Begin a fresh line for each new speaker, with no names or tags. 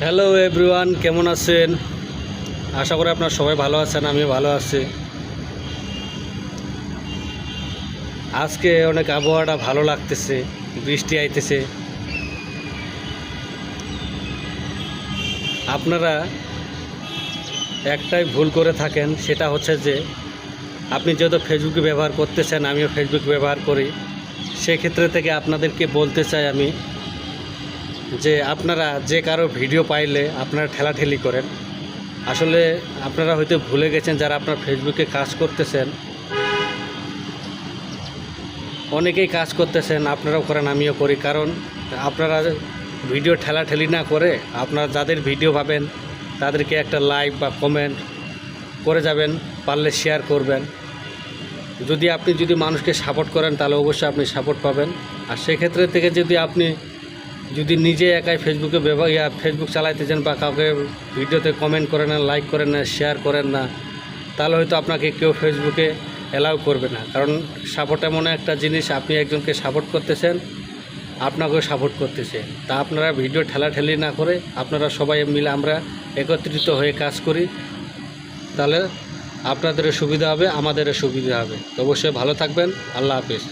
Hello everyone, কেমন আছেন? আশা করি আপনারা সবাই ভালো আছেন। আমি ভালো আছি। আজকে অনেক আবহাওয়াটা ভালো লাগতেছে, বৃষ্টি আইতেছে। আপনারা একটাই ভুল করে থাকেন, সেটা হচ্ছে যে আপনি যেহেতু ফেসবুক ব্যবহার করতেছেন, আমিও ফেসবুক ব্যবহার করি। সেক্ষেত্রে থেকে আপনাদেরকে বলতে চাই আমি যে আপনারা যে কারো ভিডিও পাইলে আপনারা ঠেলাঠেলি করেন। আসলে আপনারা হয়তো ভুলে গেছেন, যারা আপনার ফেসবুকে কাজ করতেছেন, অনেকেই কাজ করতেছেন, আপনারাও করেন, আমিও করি। কারণ আপনারা ভিডিও ঠেলাঠেলি না করে আপনারা যাদের ভিডিও পাবেন তাদেরকে একটা লাইক বা কমেন্ট করে যাবেন, পারলে শেয়ার করবেন। যদি মানুষকে সাপোর্ট করেন তাহলে অবশ্যই আপনি সাপোর্ট পাবেন। আর সেক্ষেত্রে থেকে যদি নিজে একাই ফেসবুকে ফেসবুক চালাইতেছেন বা কাউকে ভিডিওতে কমেন্ট করেন না, লাইক করেন না, শেয়ার করেন না, তাহলে হয়তো আপনাকে কেউ ফেসবুকে অ্যালাউ করবে না। কারণ সাপোর্ট এমন একটা জিনিস, আপনি একজনকে সাপোর্ট করতেছেন, আপনাকেও সাপোর্ট করতেছে। তা আপনারা ভিডিও ঠেলাঠেলি না করে আপনারা সবাই মিলে আমরা একত্রিত হয়ে কাজ করি, তাহলে আপনাদেরও সুবিধা হবে, আমাদেরও সুবিধা হবে। তো অবশ্যই ভালো থাকবেন। আল্লাহ হাফেজ।